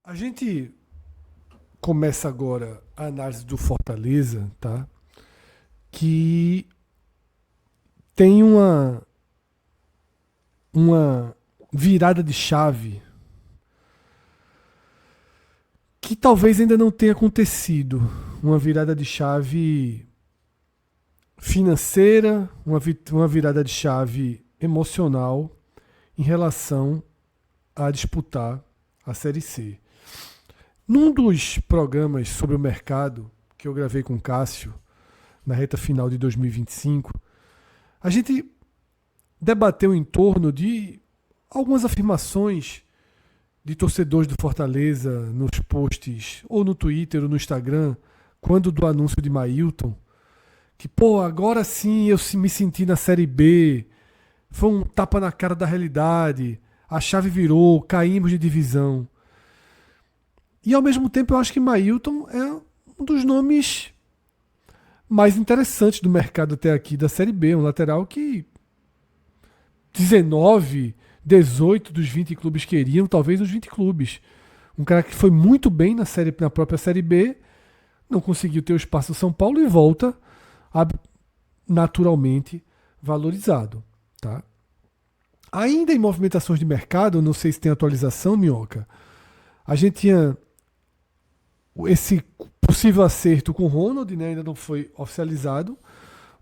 A gente começa agora a análise do Fortaleza, tá? Que tem uma virada de chave que talvez ainda não tenha acontecido. Uma virada de chave financeira, uma virada de chave emocional em relação a disputar a Série C. Num dos programas sobre o mercado que eu gravei com o Cássio, na reta final de 2025, a gente debateu em torno de algumas afirmações de torcedores do Fortaleza nos posts, ou no Twitter ou no Instagram, quando do anúncio de Mailton, que, pô, agora sim eu me senti na Série B, foi um tapa na cara da realidade, a chave virou, caímos de divisão. E ao mesmo tempo eu acho que Mailton é um dos nomes mais interessantes do mercado até aqui da Série B, um lateral que 19, 18 dos 20 clubes queriam, talvez os 20 clubes. Um cara que foi muito bem na própria Série B, não conseguiu ter o espaço do São Paulo e volta naturalmente valorizado. Tá? Ainda em movimentações de mercado, não sei se tem atualização, Minhoca, a gente tinha esse possível acerto com o Ronald, né, ainda não foi oficializado.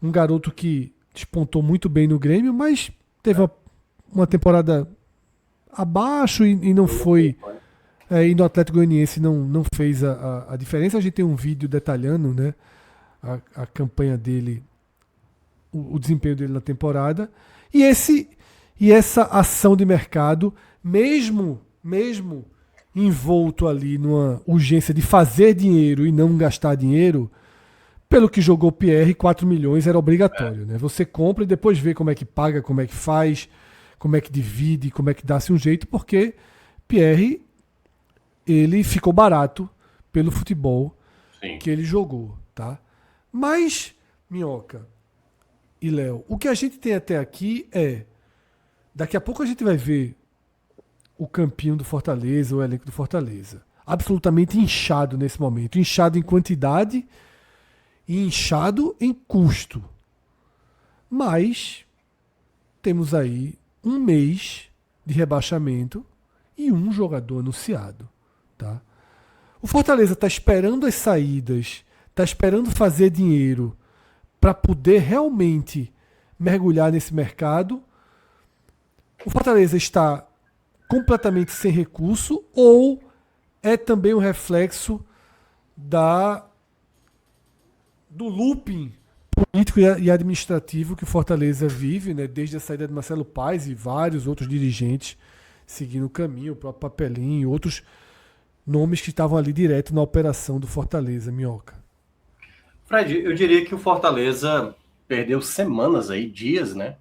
Um garoto que despontou muito bem no Grêmio, mas teve uma temporada abaixo e não foi. E no Atlético Goianiense não fez a diferença. A gente tem um vídeo detalhando, né, a campanha dele, o desempenho dele na temporada. E essa ação de mercado, mesmo envolto ali numa urgência de fazer dinheiro e não gastar dinheiro, pelo que jogou Pierre, 4 milhões era obrigatório. Né? Você compra e depois vê como é que paga, como é que faz, como é que divide, como é que dá-se um jeito, porque Pierre, ele ficou barato pelo futebol Sim. que ele jogou. Tá? Mas, Minhoca e Léo, o que a gente tem até aqui é, daqui a pouco a gente vai ver o campinho do Fortaleza, o elenco do Fortaleza. Absolutamente inchado nesse momento. Inchado em quantidade e inchado em custo. Mas temos aí um mês de rebaixamento e um jogador anunciado. Tá? O Fortaleza está esperando as saídas, está esperando fazer dinheiro para poder realmente mergulhar nesse mercado. O Fortaleza está completamente sem recurso ou é também um reflexo do looping político e administrativo que o Fortaleza vive, né, desde a saída de Marcelo Paes e vários outros dirigentes seguindo o caminho, o próprio Papelinho e outros nomes que estavam ali direto na operação do Fortaleza, Minhoca. Fred, eu diria que o Fortaleza perdeu semanas aí, dias, né?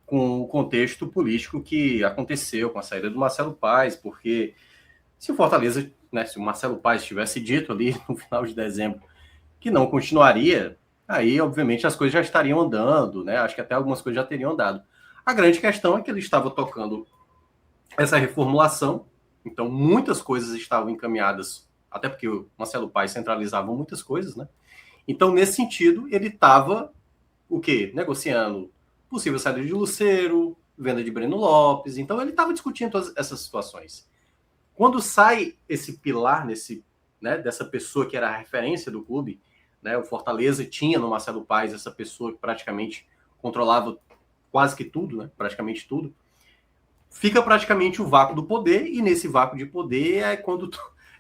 Com o contexto político que aconteceu com a saída do Marcelo Paes, porque se o Fortaleza, né, se o Marcelo Paes tivesse dito ali no final de dezembro que não continuaria, aí obviamente as coisas já estariam andando, né? Acho que até algumas coisas já teriam andado. A grande questão é que ele estava tocando essa reformulação, então muitas coisas estavam encaminhadas, até porque o Marcelo Paes centralizava muitas coisas, né? Então, nesse sentido, ele estava o quê? Negociando possível saída de Lucero, venda de Breno Lopes. Então, ele estava discutindo todas essas situações. Quando sai esse pilar dessa pessoa que era a referência do clube, né, o Fortaleza tinha no Marcelo Paes essa pessoa que praticamente controlava quase que tudo, né, praticamente tudo, fica praticamente o vácuo do poder, e nesse vácuo de poder é quando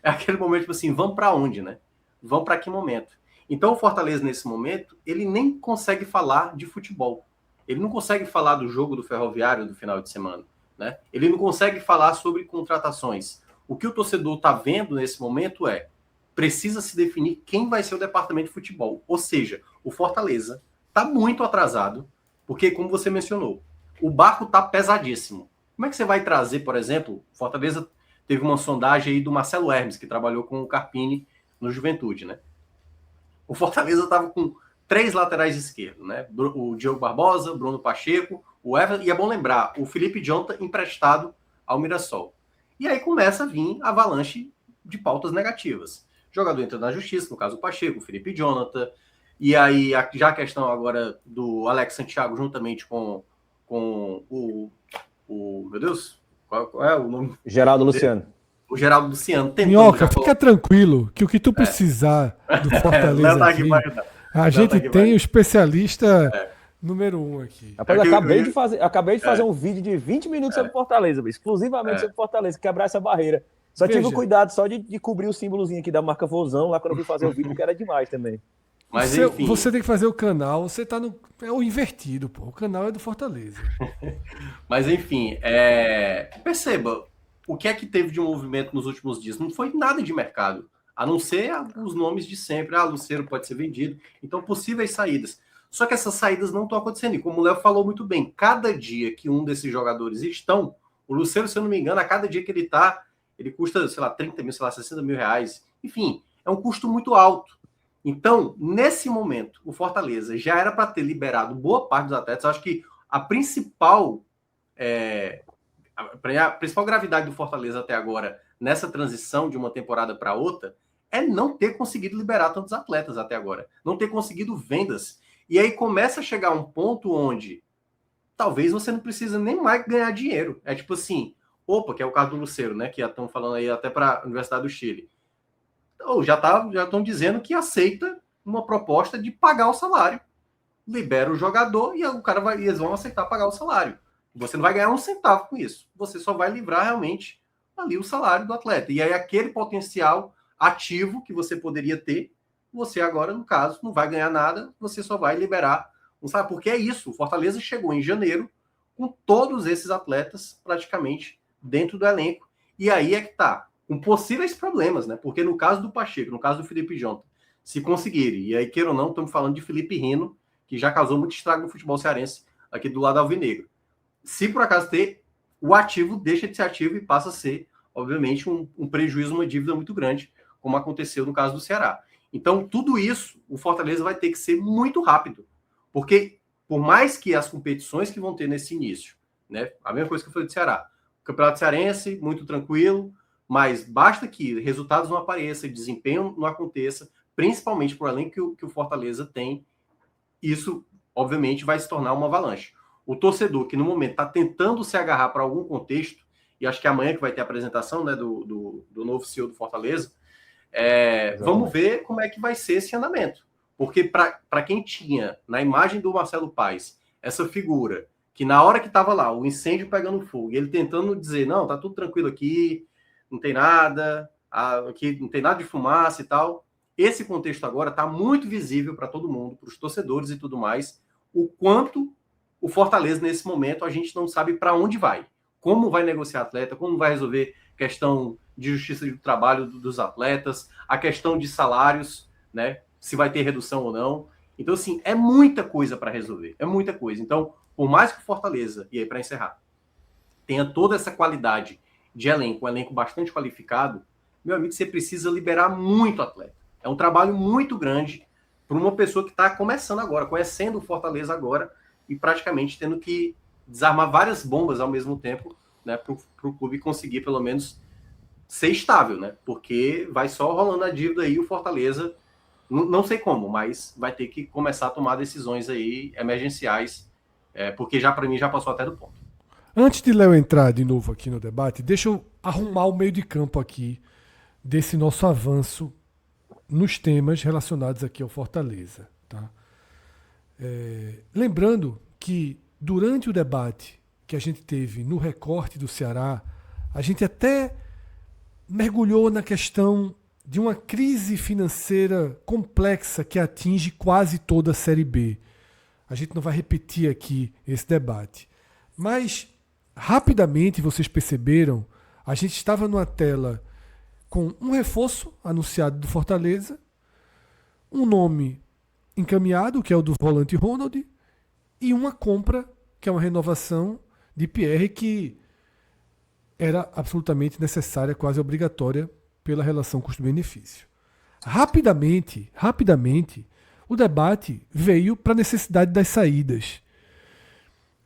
é aquele momento tipo assim, vamos para onde, né? Vamos para que momento? Então o Fortaleza nesse momento, ele nem consegue falar de futebol. Ele não consegue falar do jogo do Ferroviário do final de semana, né? Ele não consegue falar sobre contratações. O que o torcedor está vendo nesse momento é precisa se definir quem vai ser o departamento de futebol. Ou seja, o Fortaleza está muito atrasado, porque, como você mencionou, o barco está pesadíssimo. Como é que você vai trazer, por exemplo, Fortaleza teve uma sondagem aí do Marcelo Hermes, que trabalhou com o Carpini no Juventude, né? O Fortaleza estava com 3 laterais esquerdos, né? O Diogo Barbosa, Bruno Pacheco, o Everton, e é bom lembrar, o Felipe Jonta emprestado ao Mirassol. E aí começa a vir a avalanche de pautas negativas. O jogador entra na justiça, no caso o Pacheco, o Felipe Jonathan, e aí já a questão agora do Alex Santiago, juntamente com o meu Deus, qual é o nome? Geraldo Luciano. O Geraldo Luciano tentando... Minhoca, fica tranquilo que o que tu precisar do Fortaleza aqui, a gente tem o especialista número 1 aqui. Rapaz, acabei de fazer um vídeo de 20 minutos sobre Fortaleza, exclusivamente sobre Fortaleza, quebrar essa barreira. Só tive o cuidado só de cobrir o símbolozinho aqui da marca Vozão, lá quando eu fui fazer o vídeo, que era demais também. Mas, enfim... Você tem que fazer o canal, você tá no... É o invertido, pô. O canal é do Fortaleza. Mas, enfim, perceba, o que é que teve de movimento nos últimos dias? Não foi nada de mercado, a não ser os nomes de sempre. Lucero pode ser vendido. Então, possíveis saídas. Só que essas saídas não estão acontecendo. E como o Léo falou muito bem, cada dia que um desses jogadores estão, o Lucero, se eu não me engano, a cada dia que ele está, ele custa, sei lá, 30 mil, sei lá, 60 mil reais. Enfim, é um custo muito alto. Então, nesse momento, o Fortaleza já era para ter liberado boa parte dos atletas. Eu acho que a principal gravidade do Fortaleza até agora, nessa transição de uma temporada para outra, é não ter conseguido liberar tantos atletas até agora. Não ter conseguido vendas. E aí começa a chegar um ponto onde talvez você não precisa nem mais ganhar dinheiro. É tipo assim, que é o caso do Lucero, né? Que já estão falando aí até para a Universidade do Chile. Então, já estão dizendo que aceita uma proposta de pagar o salário. Libera o jogador e eles vão aceitar pagar o salário. Você não vai ganhar um centavo com isso. Você só vai livrar realmente ali o salário do atleta. E aí aquele potencial ativo que você poderia ter, você agora, no caso, não vai ganhar nada, você só vai liberar um salário. Porque é isso, o Fortaleza chegou em janeiro com todos esses atletas praticamente dentro do elenco. E aí é que tá. Com possíveis problemas, né? Porque no caso do Pacheco, no caso do Felipe Jonathan, se conseguirem, e aí, queira ou não, estamos falando de Felipe Rino, que já causou muito estrago no futebol cearense aqui do lado alvinegro. Se por acaso ter, o ativo deixa de ser ativo e passa a ser, obviamente, um prejuízo, uma dívida muito grande, como aconteceu no caso do Ceará. Então, tudo isso, o Fortaleza vai ter que ser muito rápido, porque por mais que as competições que vão ter nesse início, né? A mesma coisa que eu falei do Ceará, o Campeonato Cearense, muito tranquilo, mas basta que resultados não apareçam, desempenho não aconteça, principalmente por além que o Fortaleza tem, isso, obviamente, vai se tornar uma avalanche. O torcedor que, no momento, está tentando se agarrar para algum contexto, e acho que amanhã que vai ter a apresentação, né, do novo CEO do Fortaleza, vamos ver como é que vai ser esse andamento. Porque para quem tinha, na imagem do Marcelo Paes, essa figura, que na hora que estava lá, o incêndio pegando fogo, e ele tentando dizer, não, tá tudo tranquilo aqui, não tem nada, aqui não tem nada de fumaça e tal. Esse contexto agora está muito visível para todo mundo, para os torcedores e tudo mais, o quanto o Fortaleza, nesse momento, a gente não sabe para onde vai. Como vai negociar atleta, como vai resolver questão de justiça do trabalho dos atletas, a questão de salários, né? Se vai ter redução ou não. Então, assim, é muita coisa para resolver, é muita coisa. Então, por mais que o Fortaleza, e aí para encerrar, tenha toda essa qualidade de elenco, um elenco bastante qualificado, meu amigo, você precisa liberar muito atleta. É um trabalho muito grande para uma pessoa que está começando agora, conhecendo o Fortaleza agora e praticamente tendo que desarmar várias bombas ao mesmo tempo, né, para o clube conseguir pelo menos ser estável, né? Porque vai só rolando a dívida aí, o Fortaleza, não sei como, mas vai ter que começar a tomar decisões aí emergenciais, porque já para mim já passou até do ponto. Antes de Léo entrar de novo aqui no debate, deixa eu arrumar o meio de campo aqui desse nosso avanço nos temas relacionados aqui ao Fortaleza. Tá? Lembrando que durante o debate que a gente teve no recorte do Ceará, a gente até mergulhou na questão de uma crise financeira complexa que atinge quase toda a Série B. A gente não vai repetir aqui esse debate. Mas, rapidamente, vocês perceberam, a gente estava numa tela com um reforço anunciado do Fortaleza, um nome encaminhado, que é o do volante Ronald, e uma compra, que é uma renovação de Pierre, que era absolutamente necessária, quase obrigatória, pela relação custo-benefício. Rapidamente, o debate veio para a necessidade das saídas.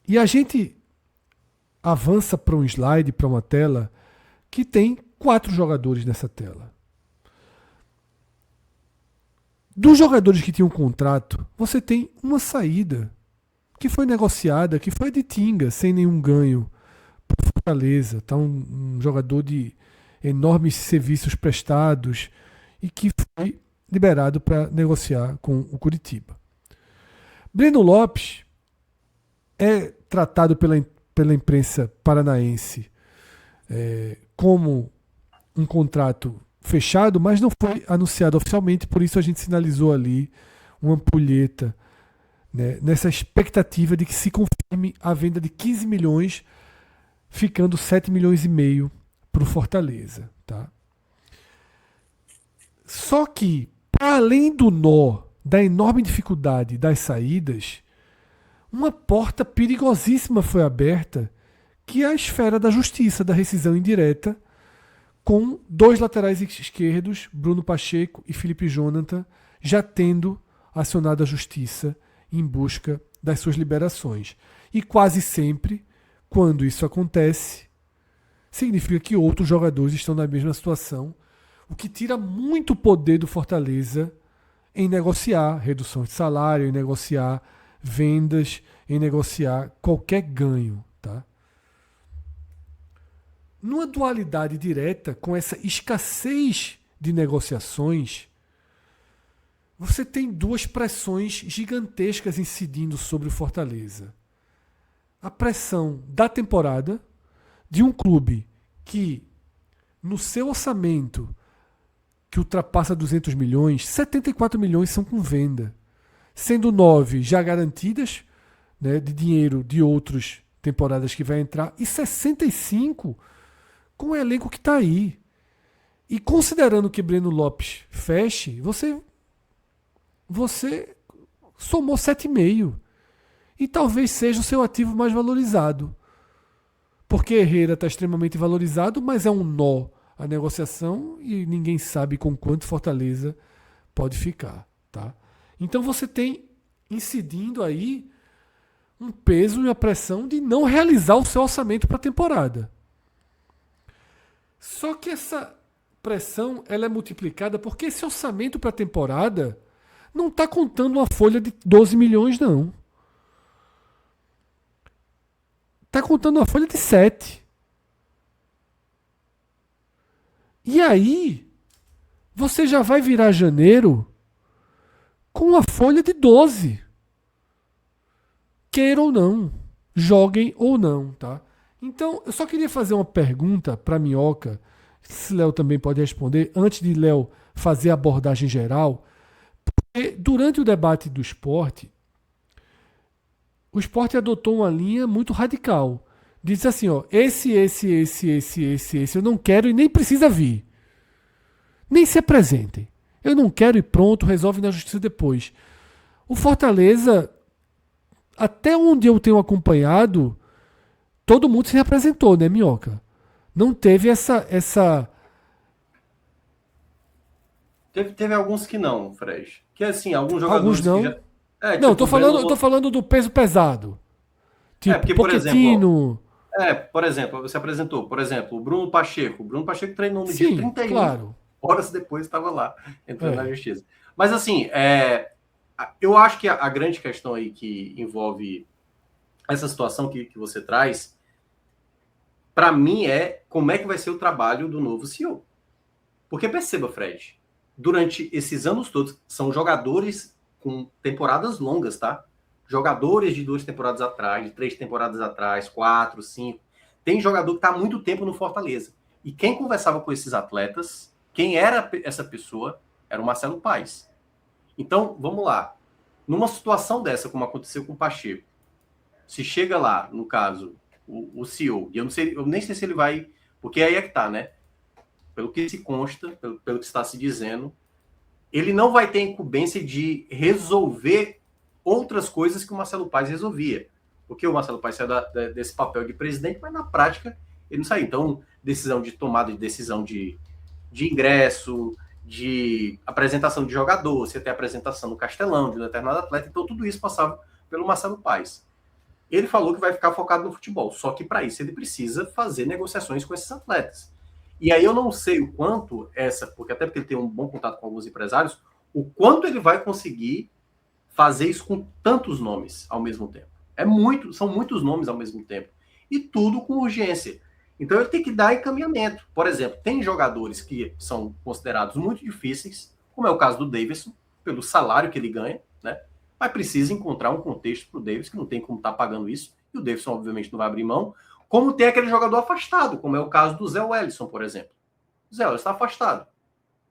E a gente avança para um slide, para uma tela, que tem 4 jogadores nessa tela. Dos jogadores que tinham contrato, você tem uma saída que foi negociada, que foi de Tinga, sem nenhum ganho por Fortaleza. Tá? Um jogador de enormes serviços prestados e que foi liberado para negociar com o Curitiba. Breno Lopes é tratado pela imprensa paranaense como um contrato fechado, mas não foi anunciado oficialmente, por isso a gente sinalizou ali uma ampulheta, né, nessa expectativa de que se confirme a venda de 15 milhões, ficando 7 milhões e meio para o Fortaleza. Tá? Só que, para além do nó da enorme dificuldade das saídas, uma porta perigosíssima foi aberta, que é a esfera da justiça, da rescisão indireta, com 2 laterais esquerdos, Bruno Pacheco e Felipe Jonathan, já tendo acionado a justiça em busca das suas liberações. E quase sempre, quando isso acontece, significa que outros jogadores estão na mesma situação, o que tira muito poder do Fortaleza em negociar redução de salário, em negociar vendas, em negociar qualquer ganho. Tá? Numa dualidade direta, com essa escassez de negociações, você tem 2 pressões gigantescas incidindo sobre o Fortaleza. A pressão da temporada, de um clube que, no seu orçamento, que ultrapassa 200 milhões, 74 milhões são com venda, sendo 9 já garantidas, né, de dinheiro de outras temporadas que vai entrar, e 65 com o elenco que está aí. E considerando que Breno Lopes feche, você somou 7,5. E talvez seja o seu ativo mais valorizado. Porque Herrera está extremamente valorizado, mas é um nó a negociação e ninguém sabe com quanto Fortaleza pode ficar. Tá? Então você tem incidindo aí um peso e a pressão de não realizar o seu orçamento para a temporada. Só que essa pressão ela é multiplicada porque esse orçamento para a temporada não está contando uma folha de 12 milhões, não. Está contando uma folha de 7. E aí, você já vai virar janeiro com uma folha de 12. Queira ou não, joguem ou não, tá? Então, eu só queria fazer uma pergunta para Minhoca, se Léo também pode responder, antes de Léo fazer a abordagem geral, porque durante o debate do esporte, o esporte adotou uma linha muito radical. Diz assim, ó, esse, eu não quero e nem precisa vir. Nem se apresentem. Eu não quero e pronto, resolve na justiça depois. O Fortaleza, até onde eu tenho acompanhado, todo mundo se representou, né, Minhoca? Não teve essa... Teve alguns que não, Fred. Que assim, alguns jogadores não. Que já... não, tipo, eu tô falando do peso pesado. Tipo, porque, Pochettino... por exemplo, você apresentou, por exemplo, o Bruno Pacheco. O Bruno Pacheco treinou no Sim, dia 31. Claro. Horas depois estava lá, entrando na justiça. Mas assim, eu acho que a grande questão aí que envolve essa situação que você traz, para mim como é que vai ser o trabalho do novo CEO. Porque perceba, Fred, durante esses anos todos, são jogadores com temporadas longas, tá? Jogadores de 2 temporadas atrás, de 3 temporadas atrás, 4, 5. Tem jogador que está há muito tempo no Fortaleza. E quem conversava com esses atletas, quem era essa pessoa, era o Marcelo Paes. Então, vamos lá. Numa situação dessa, como aconteceu com o Pacheco, se chega lá, no caso, o CEO, e eu nem sei se ele vai, porque aí é que tá, né? Pelo que se consta, pelo que está se dizendo, ele não vai ter incumbência de resolver outras coisas que o Marcelo Paes resolvia. Porque o Marcelo Paes saiu desse papel de presidente, mas na prática ele não saiu. Então, tomada de decisão de ingresso, de apresentação de jogador, você tem apresentação no Castelão de um determinado atleta, então tudo isso passava pelo Marcelo Paes. Ele falou que vai ficar focado no futebol, só que para isso ele precisa fazer negociações com esses atletas. E aí eu não sei o quanto porque ele tem um bom contato com alguns empresários, o quanto ele vai conseguir fazer isso com tantos nomes ao mesmo tempo. São muitos nomes ao mesmo tempo. E tudo com urgência. Então ele tem que dar encaminhamento. Por exemplo, tem jogadores que são considerados muito difíceis, como é o caso do Davidson, pelo salário que ele ganha, né? Mas precisa encontrar um contexto para o Davidson, que não tem como estar pagando isso, e o Davidson, obviamente, não vai abrir mão. Como tem aquele jogador afastado, como é o caso do Zé Wellison, por exemplo. O Zé Wellison está afastado.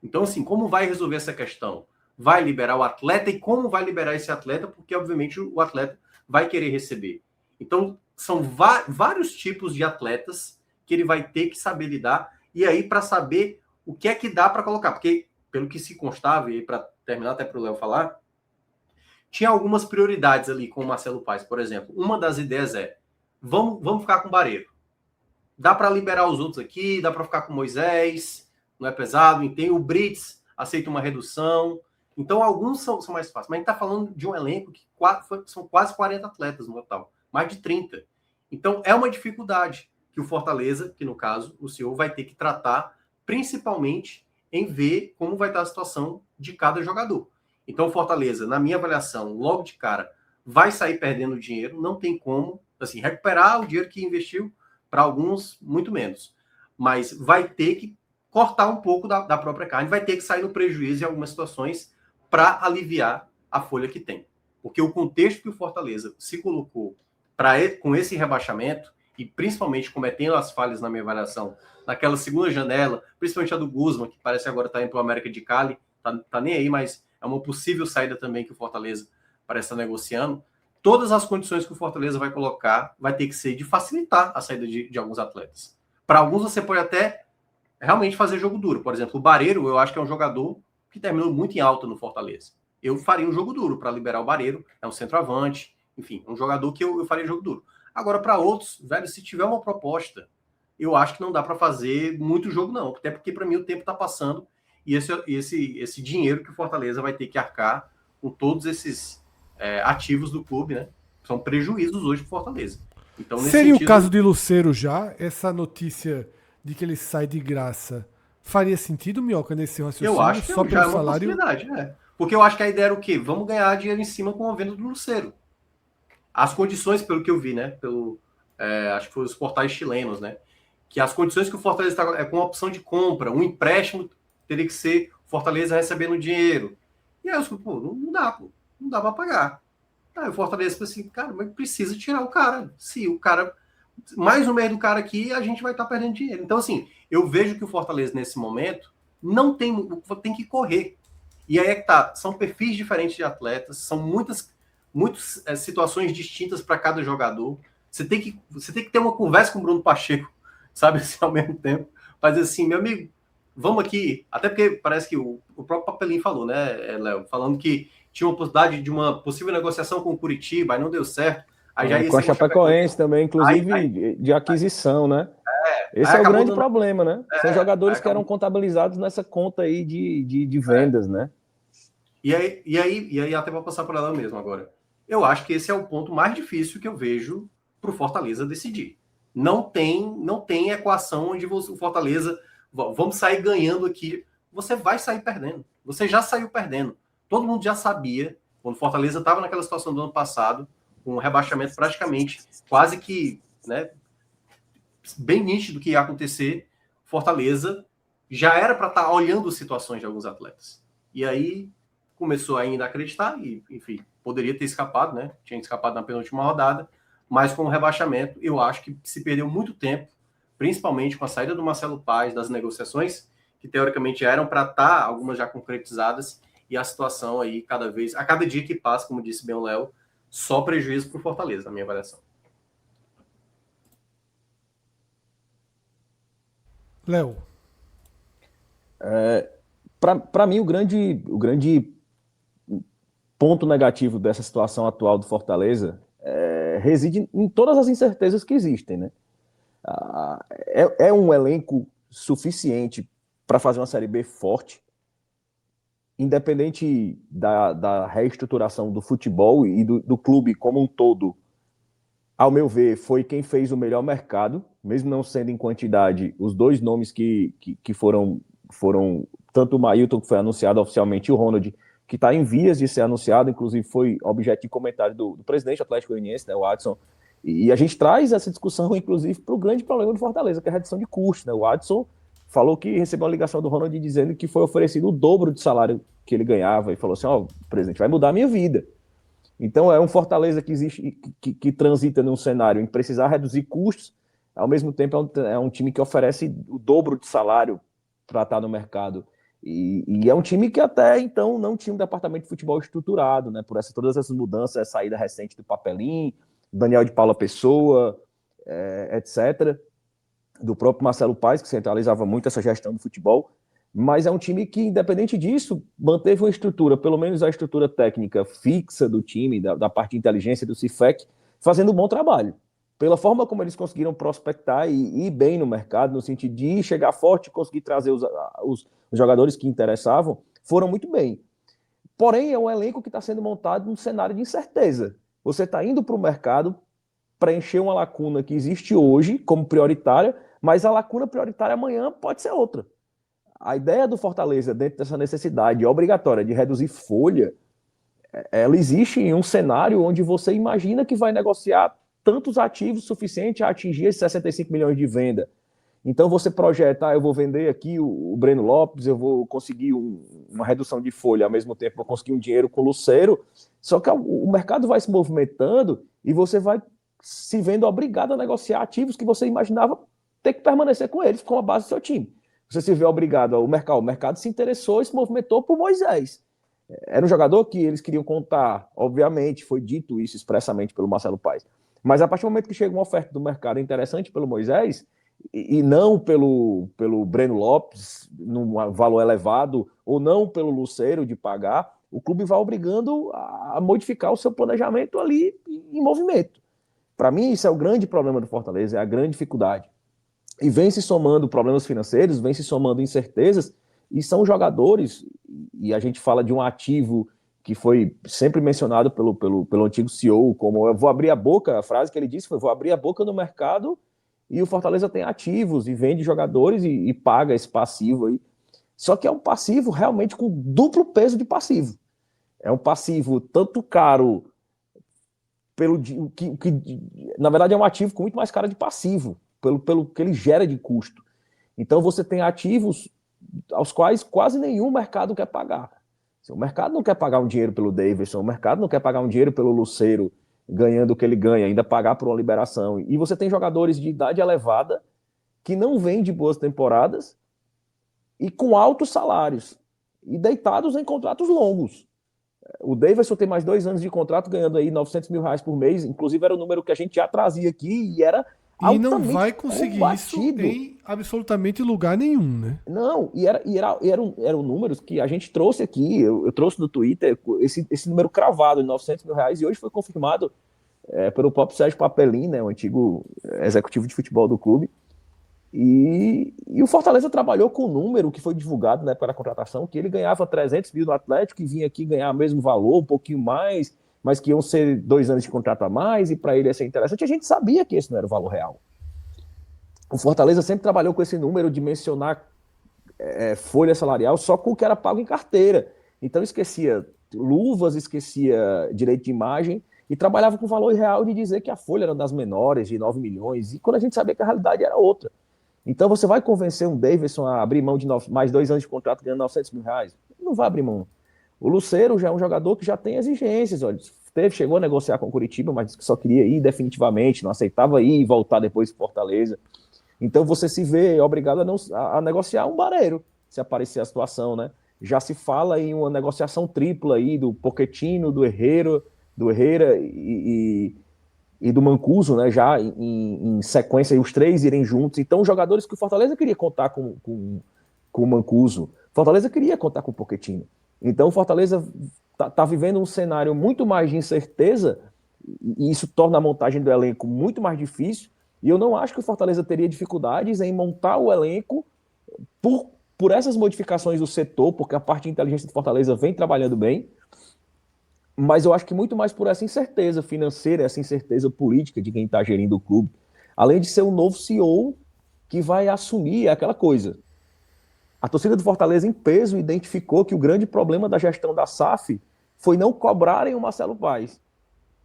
Então, assim, como vai resolver essa questão? Vai liberar o atleta e como vai liberar esse atleta? Porque, obviamente, o atleta vai querer receber. Então, são vários tipos de atletas que ele vai ter que saber lidar. E aí, para saber o que é que dá para colocar. Porque, pelo que se constava, e para terminar até para o Léo falar, tinha algumas prioridades ali com o Marcelo Paes, por exemplo. Uma das ideias vamos ficar com o Barreiro. Dá para liberar os outros aqui, dá para ficar com o Moisés, não é pesado. E tem o Brits, aceita uma redução. Então, alguns são mais fáceis. Mas a gente está falando de um elenco que são quase 40 atletas no total. Mais de 30. Então, é uma dificuldade que o Fortaleza, que no caso, o senhor vai ter que tratar, principalmente em ver como vai estar a situação de cada jogador. Então, o Fortaleza, na minha avaliação, logo de cara, vai sair perdendo dinheiro. Não tem como, assim, recuperar o dinheiro que investiu, para alguns, muito menos. Mas vai ter que cortar um pouco da própria carne, vai ter que sair no prejuízo em algumas situações para aliviar a folha que tem. Porque o contexto que o Fortaleza se colocou com esse rebaixamento, e principalmente cometendo as falhas na minha avaliação, naquela segunda janela, principalmente a do Guzman, que parece agora estar indo para o América de Cali, tá nem aí, mas é uma possível saída também que o Fortaleza parece estar negociando. Todas as condições que o Fortaleza vai colocar vai ter que ser de facilitar a saída de alguns atletas. Para alguns você pode até realmente fazer jogo duro. Por exemplo, o Barreiro, eu acho que é um jogador que terminou muito em alta no Fortaleza. Eu faria um jogo duro para liberar o Barreiro, é um centroavante, enfim, um jogador que eu faria jogo duro. Agora, para outros, velho, se tiver uma proposta, eu acho que não dá para fazer muito jogo, não. Até porque, para mim, o tempo está passando e esse dinheiro que o Fortaleza vai ter que arcar com todos esses ativos do clube, né? São prejuízos hoje para o Fortaleza. Então, nesse Seria sentido, o caso de Lucero já? Essa notícia de que ele sai de graça faria sentido, Minhoca, nesse raciocínio? eu acho que só já pelo é uma salário? possibilidade, né? Porque eu acho que a ideia era o quê? Vamos ganhar dinheiro em cima com a venda do Lucero. As condições, pelo que eu vi, né? Acho que foi os portais chilenos, né? Que as condições que o Fortaleza está com a opção de compra, um empréstimo teria que ser Fortaleza recebendo dinheiro. E aí eu falei, pô, não dá, pô. Não dá para pagar. Aí o Fortaleza falou assim, cara, mas precisa tirar o cara. Se o cara, mais um mês do cara aqui, a gente vai estar perdendo dinheiro. Então, assim, eu vejo que o Fortaleza, nesse momento, não tem que correr. E aí é que tá, são perfis diferentes de atletas, são muitas situações distintas para cada jogador. Você tem que ter uma conversa com o Bruno Pacheco, sabe, assim, ao mesmo tempo. Mas assim, meu amigo, vamos aqui, até porque parece que o próprio Papelinho falou, né, Léo, falando que tinha uma possibilidade de uma possível negociação com o Curitiba, aí não deu certo. Aí já ia Com a ser com Chapecoense também, inclusive de aquisição, né? Esse é o grande problema, né? São jogadores que eram contabilizados nessa conta aí de vendas, né? E aí até vou passar por ela mesmo agora. Eu acho que esse é o ponto mais difícil que eu vejo para o Fortaleza decidir. Não tem equação onde o Fortaleza vamos sair ganhando aqui. Você vai sair perdendo. Você já saiu perdendo. Todo mundo já sabia, quando o Fortaleza estava naquela situação do ano passado, com um rebaixamento praticamente quase que, né, bem nítido que ia acontecer, Fortaleza já era para estar olhando situações de alguns atletas. E aí começou ainda a acreditar e, enfim, poderia ter escapado, né? Tinha escapado na penúltima rodada, mas com o rebaixamento, eu acho que se perdeu muito tempo, principalmente com a saída do Marcelo Paes, das negociações, que teoricamente eram para estar, algumas já concretizadas, e a situação aí, a cada dia que passa, como disse bem o Léo, só prejuízo para o Fortaleza, na minha avaliação. Léo. Para mim, o grande ponto negativo dessa situação atual do Fortaleza reside em todas as incertezas que existem, né? É um elenco suficiente para fazer uma Série B forte, independente da reestruturação do futebol e do clube como um todo. ao meu ver, foi quem fez o melhor mercado, mesmo não sendo em quantidade, os dois nomes que foram tanto o Mailton, que foi anunciado oficialmente, e o Ronald, que está em vias de ser anunciado, inclusive foi objeto de comentário do presidente do Atlético Goianiense, né, o Adson, e a gente traz essa discussão, inclusive, para o grande problema do Fortaleza, que é a redução de custos. Né? O Adson falou que recebeu uma ligação do Ronald dizendo que foi oferecido o dobro de salário que ele ganhava, e falou assim, presidente, vai mudar a minha vida. Então é um Fortaleza que existe, que transita num cenário em precisar reduzir custos, ao mesmo tempo é um time que oferece o dobro de salário para estar no mercado. E é um time que até então não tinha um departamento de futebol estruturado, né? Por todas essas mudanças, a saída recente do Papelim, Daniel de Paula Pessoa, etc., do próprio Marcelo Paes, que centralizava muito essa gestão do futebol, mas é um time que, independente disso, manteve uma estrutura, pelo menos a estrutura técnica fixa do time, da parte de inteligência do CIFEC, fazendo um bom trabalho. Pela forma como eles conseguiram prospectar e ir bem no mercado, no sentido de chegar forte e conseguir trazer os jogadores que interessavam, foram muito bem. Porém, é um elenco que está sendo montado num cenário de incerteza. Você está indo para o mercado preencher uma lacuna que existe hoje como prioritária, mas a lacuna prioritária amanhã pode ser outra. A ideia do Fortaleza, dentro dessa necessidade obrigatória de reduzir folha, ela existe em um cenário onde você imagina que vai negociar tantos ativos suficientes a atingir esses 65 milhões de venda. Então você projeta, eu vou vender aqui o Breno Lopes, eu vou conseguir uma redução de folha, ao mesmo tempo vou conseguir um dinheiro com o Lucero, só que o mercado vai se movimentando e você vai se vendo obrigado a negociar ativos que você imaginava ter que permanecer com eles como a base do seu time. Você se vê obrigado ao mercado. O mercado se interessou e se movimentou por Moisés. Era um jogador que eles queriam contar, obviamente, foi dito isso expressamente pelo Marcelo Paes. Mas a partir do momento que chega uma oferta do mercado interessante pelo Moisés, e não pelo Breno Lopes, num valor elevado, ou não pelo Lucero de pagar, o clube vai obrigando a modificar o seu planejamento ali em movimento. Para mim, isso é o grande problema do Fortaleza, é a grande dificuldade. E vem se somando problemas financeiros, vem se somando incertezas, e são jogadores, e a gente fala de um ativo que foi sempre mencionado pelo antigo CEO, como eu vou abrir a boca, a frase que ele disse foi, vou abrir a boca no mercado, e o Fortaleza tem ativos, e vende jogadores, e paga esse passivo aí. Só que é um passivo realmente com duplo peso de passivo. É um passivo tanto caro, na verdade é um ativo com muito mais cara de passivo, pelo que ele gera de custo. Então você tem ativos aos quais quase nenhum mercado quer pagar. O mercado não quer pagar um dinheiro pelo Davidson, o mercado não quer pagar um dinheiro pelo Lucero, ganhando o que ele ganha, ainda pagar por uma liberação. E você tem jogadores de idade elevada que não vêm de boas temporadas e com altos salários e deitados em contratos longos. O Davidson tem mais 2 anos de contrato, ganhando aí R$900 mil por mês, inclusive era o número que a gente já trazia aqui e era e não vai conseguir combatido. Isso em absolutamente lugar nenhum, né? Não, eram números que a gente trouxe aqui, eu trouxe no Twitter esse número cravado de R$900 mil, e hoje foi confirmado pelo próprio Sérgio Papelin, né, o antigo executivo de futebol do clube. E o Fortaleza trabalhou com um número que foi divulgado na época da contratação, que ele ganhava 300 mil no Atlético e vinha aqui ganhar o mesmo valor, um pouquinho mais, mas que iam ser 2 anos de contrato a mais, e para ele ia ser interessante. A gente sabia que esse não era o valor real. O Fortaleza sempre trabalhou com esse número de mencionar folha salarial só com o que era pago em carteira. Então esquecia luvas, esquecia direito de imagem, e trabalhava com o valor real de dizer que a folha era das menores, de 9 milhões, e quando a gente sabia que a realidade era outra. Então você vai convencer um Davidson a abrir mão de mais 2 anos de contrato ganhando R$900 mil? Não vai abrir mão. O Lucero já é um jogador que já tem exigências. Olha, chegou a negociar com o Curitiba, mas disse que só queria ir definitivamente, não aceitava ir e voltar depois para Fortaleza. Então você se vê obrigado a negociar um Barreiro, se aparecer a situação, né? Já se fala em uma negociação tripla aí do Pochettino, do Herrera e do Mancuso, né, já em sequência, os 3 irem juntos. Então, jogadores que o Fortaleza queria contar com o Mancuso, Fortaleza queria contar com o Pochettino. Então, o Fortaleza tá vivendo um cenário muito mais de incerteza, e isso torna a montagem do elenco muito mais difícil, e eu não acho que o Fortaleza teria dificuldades em montar o elenco por essas modificações do setor, porque a parte de inteligência do Fortaleza vem trabalhando bem, Mas eu acho que muito mais por essa incerteza financeira, essa incerteza política de quem está gerindo o clube, além de ser um novo CEO que vai assumir aquela coisa. A torcida do Fortaleza, em peso, identificou que o grande problema da gestão da SAF foi não cobrarem o Marcelo Paes.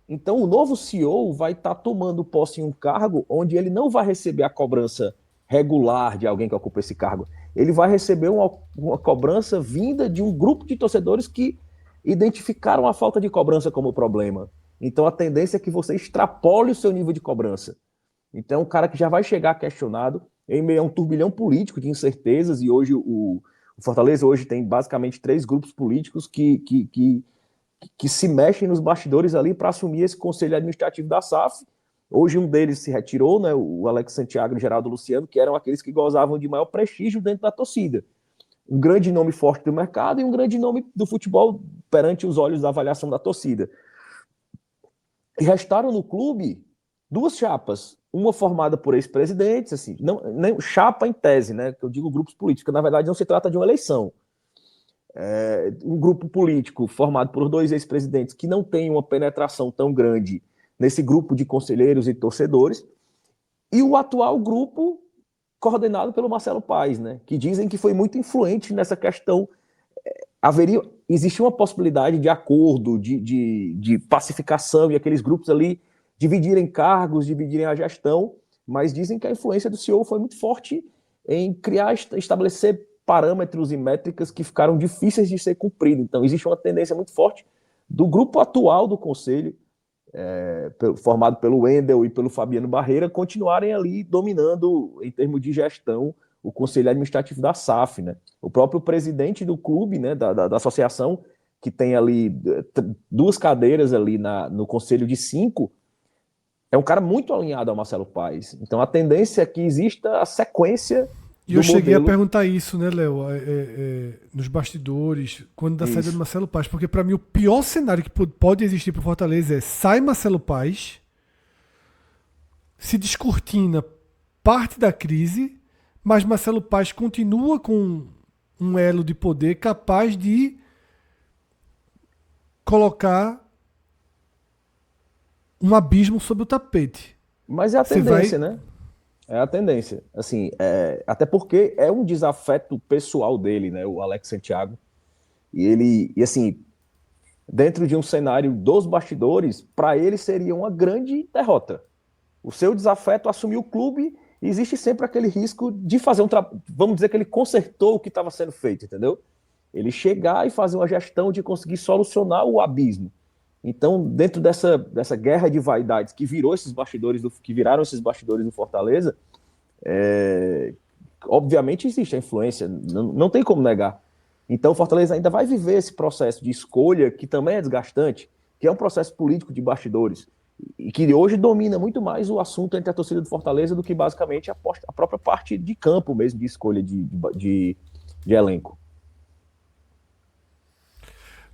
Então, o novo CEO vai estar tomando posse em um cargo onde ele não vai receber a cobrança regular de alguém que ocupa esse cargo. Ele vai receber uma cobrança vinda de um grupo de torcedores que identificaram a falta de cobrança como problema. Então, a tendência é que você extrapole o seu nível de cobrança. Então, o cara que já vai chegar questionado em meio a um turbilhão político de incertezas, e hoje o Fortaleza hoje tem basicamente 3 grupos políticos que se mexem nos bastidores ali para assumir esse conselho administrativo da SAF. Hoje um deles se retirou, né, o Alex Santiago e o Geraldo Luciano, que eram aqueles que gozavam de maior prestígio dentro da torcida. Um grande nome forte do mercado e um grande nome do futebol perante os olhos da avaliação da torcida. E restaram no clube 2 chapas, uma formada por ex-presidentes, assim, não, nem chapa em tese, né, que eu digo grupos políticos, na verdade não se trata de uma eleição. Um grupo político formado por 2 ex-presidentes que não tem uma penetração tão grande nesse grupo de conselheiros e torcedores, e o atual grupo coordenado pelo Marcelo Paes, né, que dizem que foi muito influente nessa questão. Existia uma possibilidade de acordo, de pacificação, e aqueles grupos ali dividirem cargos, dividirem a gestão, mas dizem que a influência do CEO foi muito forte em criar, estabelecer parâmetros e métricas que ficaram difíceis de ser cumpridos. Então, existe uma tendência muito forte do grupo atual do Conselho, formado pelo Wendel e pelo Fabiano Barreira, continuarem ali dominando, em termos de gestão, o Conselho Administrativo da SAF. Né? O próprio presidente do clube, né, da associação, que tem ali 2 cadeiras ali no Conselho de 5, é um cara muito alinhado ao Marcelo Paes. Então, a tendência é que exista a sequência. E eu cheguei a perguntar isso, né, Léo, nos bastidores, quando da saída do Marcelo Paes, porque para mim o pior cenário que pode existir para o Fortaleza é sai Marcelo Paes, se descortina parte da crise, mas Marcelo Paes continua com um elo de poder capaz de colocar um abismo sobre o tapete. Mas é a tendência, né? É a tendência. Assim, até porque é um desafeto pessoal dele, né? O Alex Santiago. E assim, dentro de um cenário dos bastidores, para ele seria uma grande derrota. O seu desafeto assumir o clube, e existe sempre aquele risco de fazer um trabalho. Vamos dizer que ele consertou o que estava sendo feito, entendeu? Ele chegar e fazer uma gestão de conseguir solucionar o abismo. Então, dentro dessa guerra de vaidades que viraram esses bastidores do Fortaleza, obviamente existe a influência, não tem como negar. Então, o Fortaleza ainda vai viver esse processo de escolha, que também é desgastante, que é um processo político de bastidores, e que hoje domina muito mais o assunto entre a torcida do Fortaleza do que basicamente a própria parte de campo mesmo, de escolha de elenco.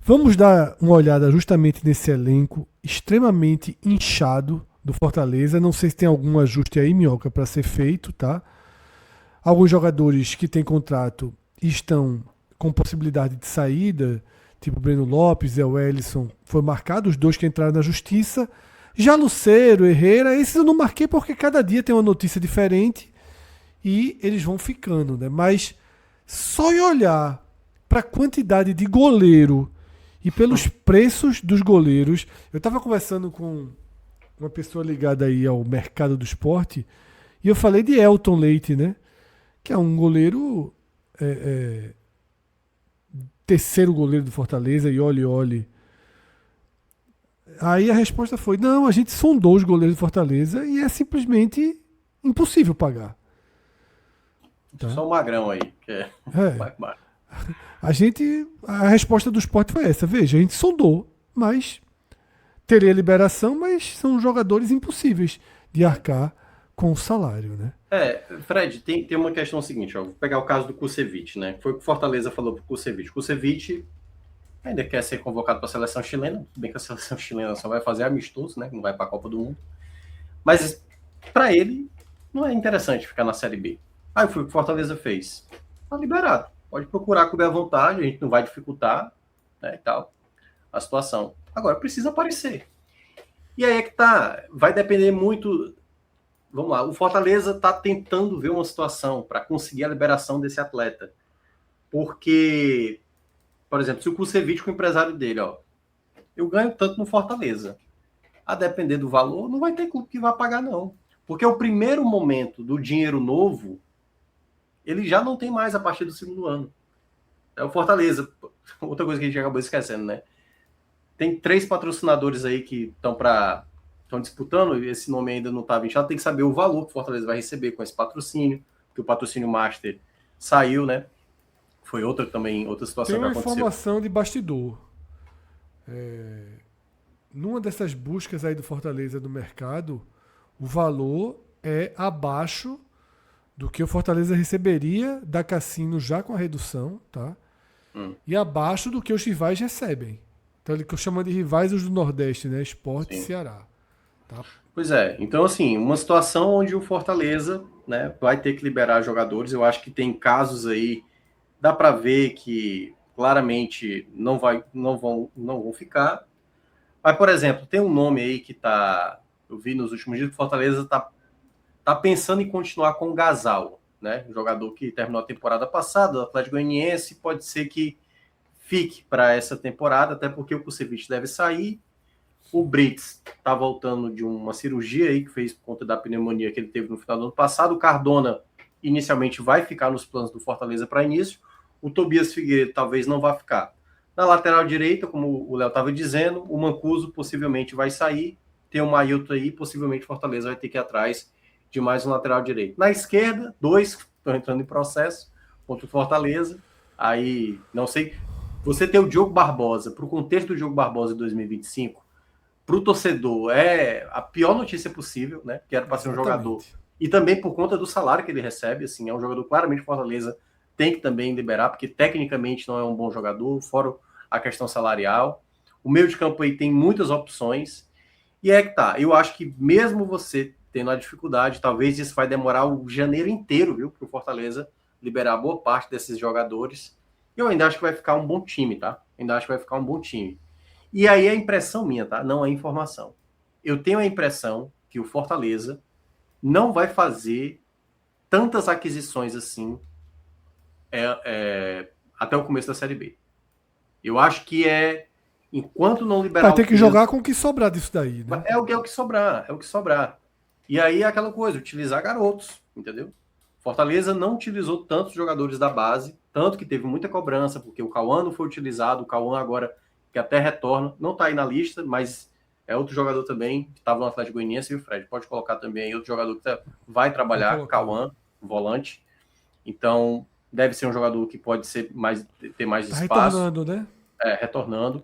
Vamos dar uma olhada justamente nesse elenco extremamente inchado do Fortaleza. Não sei se tem algum ajuste aí, Minhoca, para ser feito, tá? Alguns jogadores que têm contrato estão com possibilidade de saída, tipo Breno Lopes, Zé Wellison, foi marcado, os 2 que entraram na justiça. Já Lucero, Herrera, esses eu não marquei porque cada dia tem uma notícia diferente e eles vão ficando, né? Mas só em olhar para a quantidade de goleiro e pelos preços dos goleiros, eu estava conversando com uma pessoa ligada aí ao mercado do esporte e eu falei de Elton Leite, né? Que é um goleiro, terceiro goleiro do Fortaleza, e olhe. Aí a resposta foi, não, a gente sondou os goleiros do Fortaleza e é simplesmente impossível pagar. Tá? Só o Magrão aí, que é. A resposta do esporte foi essa. Veja, a gente sondou, mas teria liberação, mas são jogadores impossíveis de arcar com o salário, né? Fred, tem uma questão seguinte, ó, vou pegar o caso do Kusevich, né? Foi o que o Fortaleza falou pro Kusevich. Kusevich ainda quer ser convocado para a seleção chilena, bem que a seleção chilena só vai fazer amistoso, né? Não vai para a Copa do Mundo. Mas para ele não é interessante ficar na Série B. Aí foi o que o Fortaleza fez. Tá liberado. Pode procurar clube à vontade, a gente não vai dificultar, né, e tal, a situação. Agora precisa aparecer. E aí é que tá, vai depender muito. Vamos lá, o Fortaleza está tentando ver uma situação para conseguir a liberação desse atleta. Porque, por exemplo, se o Kusevich com o empresário dele, ó, eu ganho tanto no Fortaleza. A depender do valor, não vai ter clube que vai pagar, não. Porque o primeiro momento do dinheiro novo, ele já não tem mais a partir do segundo ano. É o Fortaleza. Outra coisa que a gente acabou esquecendo, né? Tem 3 patrocinadores aí que estão disputando, esse nome ainda não está vinculado, tem que saber o valor que o Fortaleza vai receber com esse patrocínio, que o patrocínio Master saiu, né? Foi outra situação Tem que uma aconteceu. informação de bastidor. Numa dessas buscas aí do Fortaleza no mercado, o valor é abaixo do que o Fortaleza receberia da Cassino já com a redução, tá? E abaixo do que os rivais recebem. Então ele que eu chamo de rivais os do Nordeste, né? Sport e Ceará. Tá? Pois é, então assim, uma situação onde o Fortaleza, né, vai ter que liberar jogadores. Eu acho que tem casos aí, dá para ver que claramente não vão ficar. Mas, por exemplo, tem um nome aí que eu vi nos últimos dias que o Fortaleza tá pensando em continuar com o Gasal, né? Um jogador que terminou a temporada passada, do Atlético Goianiense, pode ser que fique para essa temporada, até porque o Kusevich deve sair. O Brits está voltando de uma cirurgia aí que fez por conta da pneumonia que ele teve no final do ano passado. O Cardona inicialmente vai ficar nos planos do Fortaleza para início. O Tobias Figueiredo talvez não vá ficar. Na lateral direita, como o Léo estava dizendo, o Mancuso possivelmente vai sair. Tem o Mailton aí, possivelmente o Fortaleza vai ter que ir atrás de mais um lateral direito. Na esquerda, 2 estão entrando em processo contra o Fortaleza. Aí, não sei. Você ter o Diogo Barbosa, para o contexto do Diogo Barbosa em 2025, para o torcedor é a pior notícia possível, né? Que era para ser um jogador. E também por conta do salário que ele recebe, assim, é um jogador claramente Fortaleza tem que também liberar, porque tecnicamente não é um bom jogador, fora a questão salarial. O meio de campo aí tem muitas opções. E é que tá, eu acho que mesmo você tendo a dificuldade, talvez isso vai demorar o janeiro inteiro, viu? Para o Fortaleza liberar boa parte desses jogadores. Eu ainda acho que vai ficar um bom time, tá? Ainda acho que vai ficar um bom time. E aí é impressão minha, tá? Não é informação. Eu tenho a impressão que o Fortaleza não vai fazer tantas aquisições assim até o começo da Série B. Eu acho que enquanto não liberar vai ter que jogar com o que sobrar disso daí, né? É o que sobrar, é o que sobrar. E aí é aquela coisa, utilizar garotos, entendeu? Fortaleza não utilizou tantos jogadores da base, tanto que teve muita cobrança, porque o Cauã não foi utilizado, o Cauã agora que até retorna, não está aí na lista, mas é outro jogador também, que estava no Atlético Goianiense, e o Fred pode colocar também aí outro jogador que vai trabalhar, Cauã, volante. Então, deve ser um jogador que pode ter mais espaço. Retornando, né? Retornando.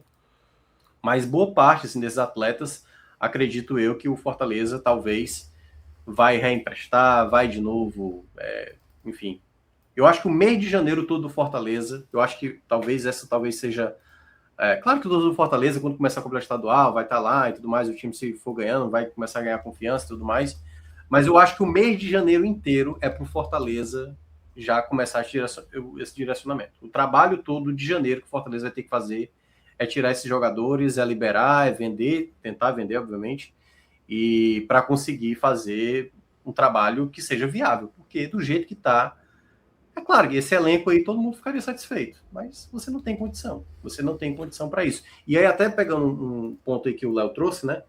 Mas boa parte assim, desses atletas, acredito eu que o Fortaleza talvez vai reemprestar, vai de novo, enfim. Eu acho que o mês de janeiro todo do Fortaleza, eu acho que talvez seja... claro que o do Fortaleza, quando começar a comprar estadual, vai estar lá e tudo mais, o time se for ganhando, vai começar a ganhar confiança e tudo mais, mas eu acho que o mês de janeiro inteiro é para o Fortaleza já começar esse direcionamento. O trabalho todo de janeiro que o Fortaleza vai ter que fazer é tirar esses jogadores, é liberar, é vender, tentar vender, obviamente, e para conseguir fazer um trabalho que seja viável, porque do jeito que está, é claro que esse elenco aí todo mundo ficaria satisfeito, mas você não tem condição, para isso. E aí até pegando um ponto aí que o Léo trouxe, né,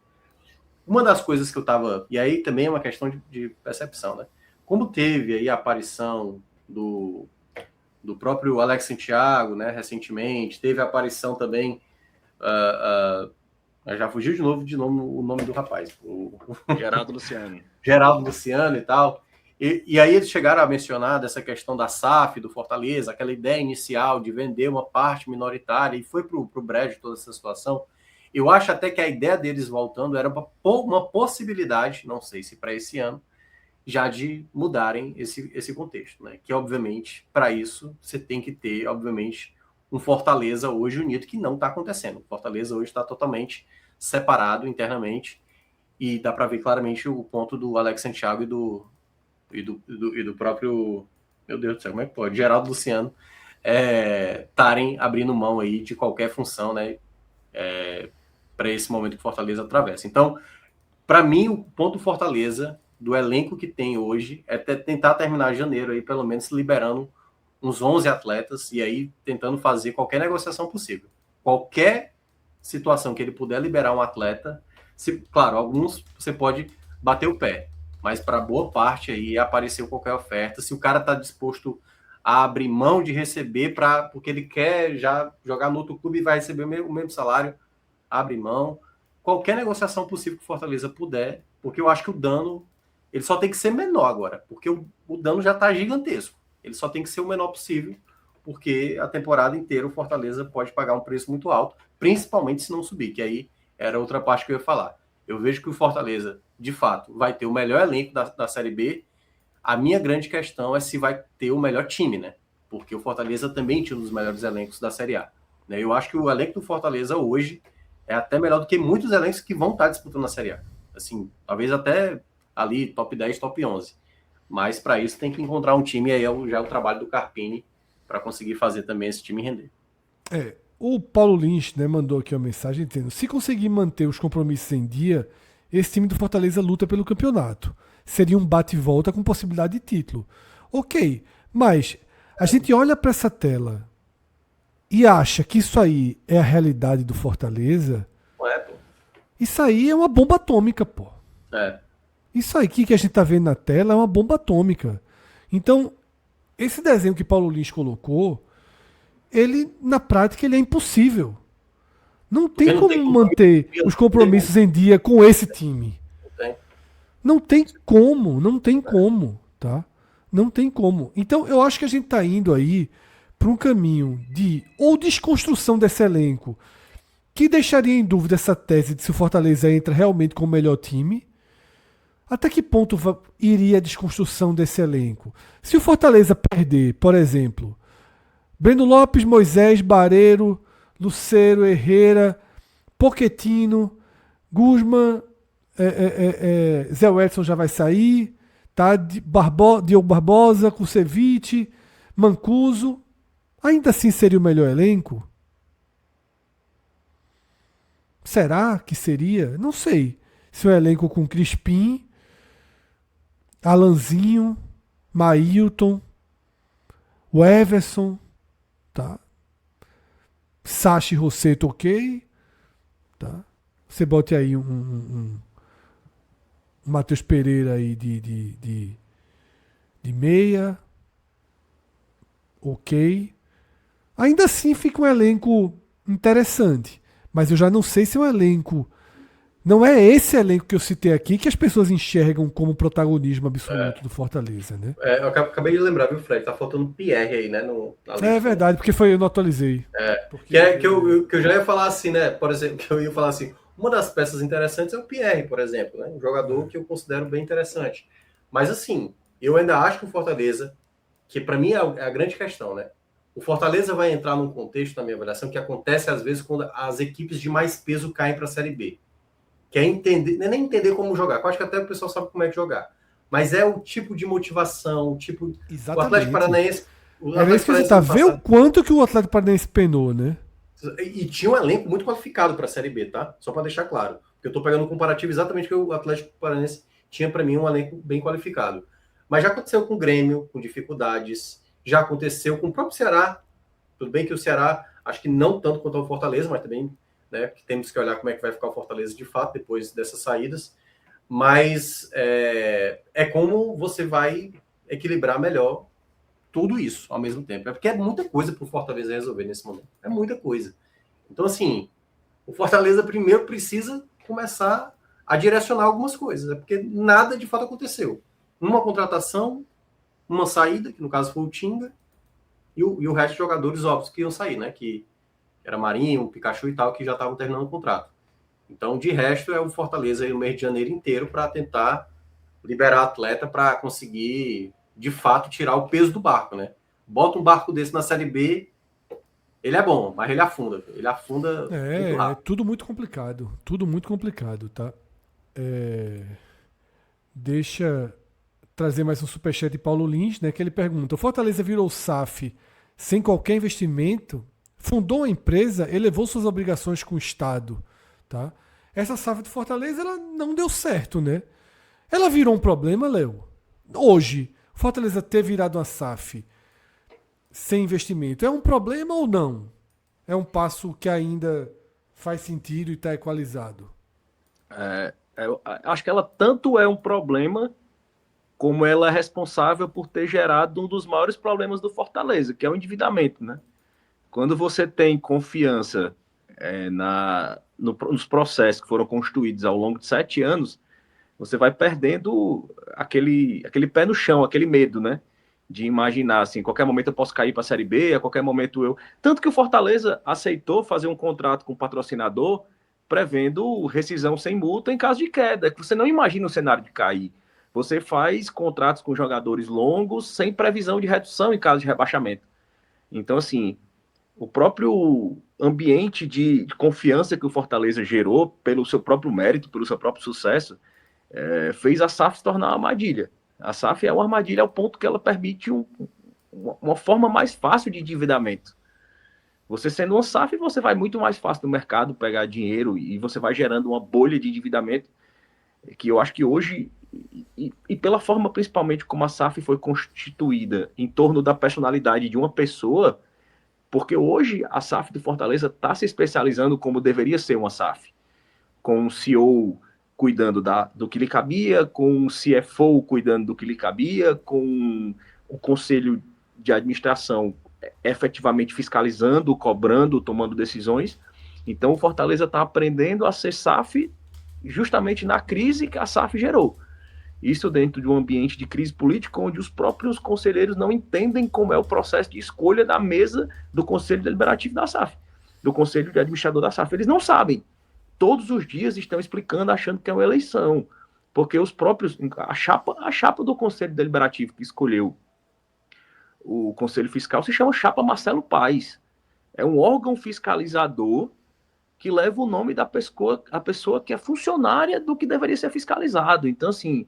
uma das coisas que eu estava, e aí também é uma questão de percepção, né, como teve aí a aparição do próprio Alex Santiago, né, recentemente, teve a aparição também, já fugiu de novo o nome do rapaz, Geraldo Luciano. Geraldo Luciano e tal, e aí eles chegaram a mencionar dessa questão da SAF, do Fortaleza, aquela ideia inicial de vender uma parte minoritária, e foi para o brejo toda essa situação. Eu acho até que a ideia deles voltando era uma possibilidade, não sei se para esse ano, já de mudarem esse contexto, né? Que, obviamente, para isso, você tem que ter, obviamente, um Fortaleza hoje unido, que não está acontecendo. O Fortaleza hoje está totalmente separado internamente, e dá para ver claramente o ponto do Alex Santiago e do próprio, meu Deus do céu, como é que pode? Geraldo Luciano estarem abrindo mão aí de qualquer função, né? para esse momento que o Fortaleza atravessa. Então, para mim, o ponto do Fortaleza, do elenco que tem hoje, é tentar terminar janeiro aí, pelo menos liberando uns 11 atletas e aí tentando fazer qualquer negociação possível. Qualquer situação que ele puder liberar um atleta, claro, alguns você pode bater o pé, mas para boa parte aí apareceu qualquer oferta. Se o cara está disposto a abrir mão de receber porque ele quer já jogar no outro clube e vai receber o mesmo salário, abre mão. Qualquer negociação possível que o Fortaleza puder, porque eu acho que o dano ele só tem que ser menor agora, porque o dano já está gigantesco. Ele só tem que ser o menor possível, porque a temporada inteira o Fortaleza pode pagar um preço muito alto, principalmente se não subir, que aí era outra parte que eu ia falar. Eu vejo que o Fortaleza, de fato, vai ter o melhor elenco da Série B. A minha grande questão é se vai ter o melhor time, né? Porque o Fortaleza também tinha um dos melhores elencos da Série A. Né? Eu acho que o elenco do Fortaleza hoje é até melhor do que muitos elencos que vão estar disputando a Série A. Assim, talvez até ali top 10, top 11. Mas para isso tem que encontrar um time, aí já é o trabalho do Carpini para conseguir fazer também esse time render. O Paulo Lins, né, mandou aqui uma mensagem dizendo: se conseguir manter os compromissos em dia, esse time do Fortaleza luta pelo campeonato. Seria um bate e volta com possibilidade de título. Ok, mas a gente olha para essa tela e acha que isso aí é a realidade do Fortaleza. Não é, pô? Isso aí é uma bomba atômica, pô. Isso aí que a gente tá vendo na tela é uma bomba atômica. Então, esse desenho que Paulo Lins colocou, ele, na prática, ele é impossível. Não tem como manter os compromissos em dia com esse time. Não tem como, tá? Não tem como. Então, eu acho que a gente tá indo aí para um caminho de ou desconstrução desse elenco, que deixaria em dúvida essa tese de se o Fortaleza entra realmente com o melhor time. Até que ponto iria a desconstrução desse elenco? Se o Fortaleza perder, por exemplo, Breno Lopes, Moisés, Bareiro, Lucero, Herrera, Pochettino, Guzmán, Zé Wellison já vai sair, tá? Diogo Barbosa, Kusevich, Mancuso. Ainda assim seria o melhor elenco? Será que seria? Não sei. Se o elenco com Crispim, Alanzinho, Mailton, o Everson, tá? Sachi Rosseto, ok, tá? Você bote aí um Matheus Pereira aí de meia, ok. Ainda assim fica um elenco interessante, mas eu já não sei se é um elenco. Não é esse elenco que eu citei aqui que as pessoas enxergam como protagonismo absoluto do Fortaleza, né? Eu acabei de lembrar, viu, Fred? Tá faltando Pierre aí, né? É verdade, porque eu não atualizei. Que eu já ia falar assim, né? Por exemplo, que eu ia falar assim, uma das peças interessantes é o Pierre, por exemplo, né? Um jogador que eu considero bem interessante. Mas assim, eu ainda acho que o Fortaleza, que para mim é a grande questão, né? O Fortaleza vai entrar num contexto, na minha avaliação, que acontece às vezes quando as equipes de mais peso caem para a Série B. Que é entender, não é nem entender como jogar, eu acho que até o pessoal sabe como é que jogar, mas é o tipo de motivação, o tipo. Exatamente. O Atlético Paranaense. É isso que você tá vendo o quanto que o Atlético Paranaense penou, né? E tinha um elenco muito qualificado para a Série B, tá? Só para deixar claro. Porque eu tô pegando um comparativo exatamente que o Atlético Paranaense tinha para mim um elenco bem qualificado. Mas já aconteceu com o Grêmio, com dificuldades, já aconteceu com o próprio Ceará. Tudo bem que o Ceará, acho que não tanto quanto o Fortaleza, mas também, né, que temos que olhar como é que vai ficar o Fortaleza de fato depois dessas saídas, mas é como você vai equilibrar melhor tudo isso ao mesmo tempo. É porque é muita coisa para o Fortaleza resolver nesse momento. É muita coisa. Então, assim, o Fortaleza primeiro precisa começar a direcionar algumas coisas, porque nada de fato aconteceu. Uma contratação, uma saída, que no caso foi o Tinga, e o resto de jogadores óbvios que iam sair, né? Que era Marinho, Pikachu e tal, que já estavam terminando o contrato. Então, de resto, é o Fortaleza aí no mês de janeiro inteiro para tentar liberar atleta para conseguir, de fato, tirar o peso do barco, né? Bota um barco desse na Série B, ele é bom, mas ele afunda. Ele afunda muito rápido. É tudo muito complicado, tá? Deixa trazer mais um superchat de Paulo Lins, né? Que ele pergunta: o Fortaleza virou SAF sem qualquer investimento? Fundou uma empresa, elevou suas obrigações com o Estado. tá? Essa SAF do Fortaleza, ela não deu certo, né? Ela virou um problema, Léo. Hoje, o Fortaleza ter virado uma SAF sem investimento é um problema ou não? É um passo que ainda faz sentido e está equalizado? Eu acho que ela tanto é um problema como ela é responsável por ter gerado um dos maiores problemas do Fortaleza, que é o endividamento, né? Quando você tem confiança nos processos que foram construídos ao longo de 7 anos, você vai perdendo aquele pé no chão, aquele medo, né? De imaginar, assim, a qualquer momento eu posso cair para a Série B, a qualquer momento eu... Tanto que o Fortaleza aceitou fazer um contrato com o patrocinador prevendo rescisão sem multa em caso de queda. Você não imagina o cenário de cair. Você faz contratos com jogadores longos sem previsão de redução em caso de rebaixamento. Então, assim, o próprio ambiente de confiança que o Fortaleza gerou pelo seu próprio mérito, pelo seu próprio sucesso, fez a SAF se tornar uma armadilha. A SAF é uma armadilha ao ponto que ela permite uma forma mais fácil de endividamento. Você sendo uma SAF, você vai muito mais fácil no mercado pegar dinheiro e você vai gerando uma bolha de endividamento que eu acho que hoje, e pela forma principalmente como a SAF foi constituída em torno da personalidade de uma pessoa, porque hoje a SAF do Fortaleza está se especializando como deveria ser uma SAF, com um CEO cuidando do que lhe cabia, com um CFO cuidando do que lhe cabia, com o conselho de administração efetivamente fiscalizando, cobrando, tomando decisões. Então o Fortaleza está aprendendo a ser SAF justamente na crise que a SAF gerou. Isso dentro de um ambiente de crise política onde os próprios conselheiros não entendem como é o processo de escolha da mesa do Conselho Deliberativo da SAF, do Conselho de Administrador da SAF. Eles não sabem. Todos os dias estão explicando, achando que é uma eleição. Porque os próprios... A chapa do Conselho Deliberativo que escolheu o Conselho Fiscal se chama Chapa Marcelo Paes. É um órgão fiscalizador que leva o nome da pessoa que é funcionária do que deveria ser fiscalizado. Então, assim,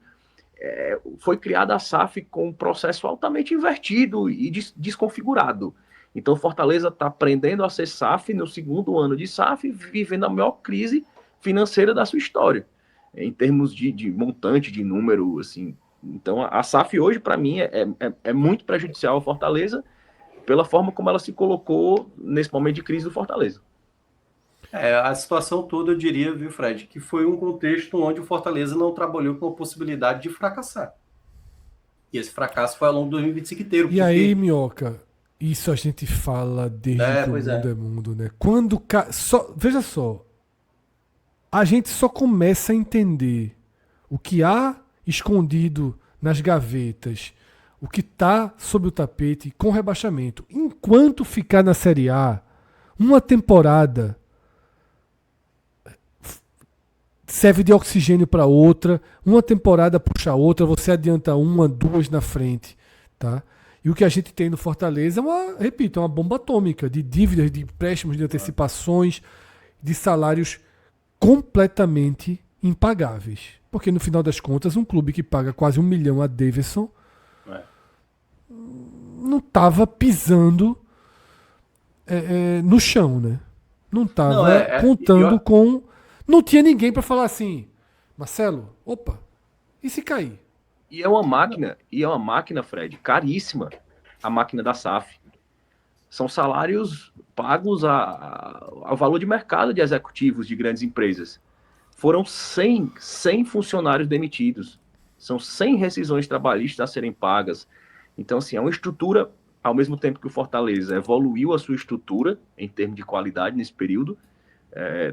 foi criada a SAF com um processo altamente invertido e desconfigurado. Então, Fortaleza está aprendendo a ser SAF no segundo ano de SAF, vivendo a maior crise financeira da sua história, em termos de montante, de número, assim. Então, a SAF hoje, para mim, é muito prejudicial ao Fortaleza pela forma como ela se colocou nesse momento de crise do Fortaleza. A situação toda, eu diria, viu, Fred, que foi um contexto onde o Fortaleza não trabalhou com a possibilidade de fracassar. E esse fracasso foi ao longo de 2025 inteiro. E aí, Minhoca, isso a gente fala desde que o mundo é mundo, né? Veja só, a gente só começa a entender o que há escondido nas gavetas, o que está sob o tapete com rebaixamento. Enquanto ficar na Série A, uma temporada serve de oxigênio para outra, uma temporada puxa a outra, você adianta uma, duas na frente, tá? E o que a gente tem no Fortaleza é uma bomba atômica de dívidas, de empréstimos, de antecipações, de salários completamente impagáveis. Porque no final das contas, um clube que paga quase 1 milhão a Davidson não estava pisando no chão, né? Não estava contando com... Não tinha ninguém para falar assim, Marcelo, opa, e se cair? E é uma máquina, Fred, caríssima, a máquina da SAF. São salários pagos ao valor de mercado de executivos de grandes empresas. Foram 100 funcionários demitidos. São 100 rescisões trabalhistas a serem pagas. Então, assim, é uma estrutura, ao mesmo tempo que o Fortaleza evoluiu a sua estrutura em termos de qualidade nesse período,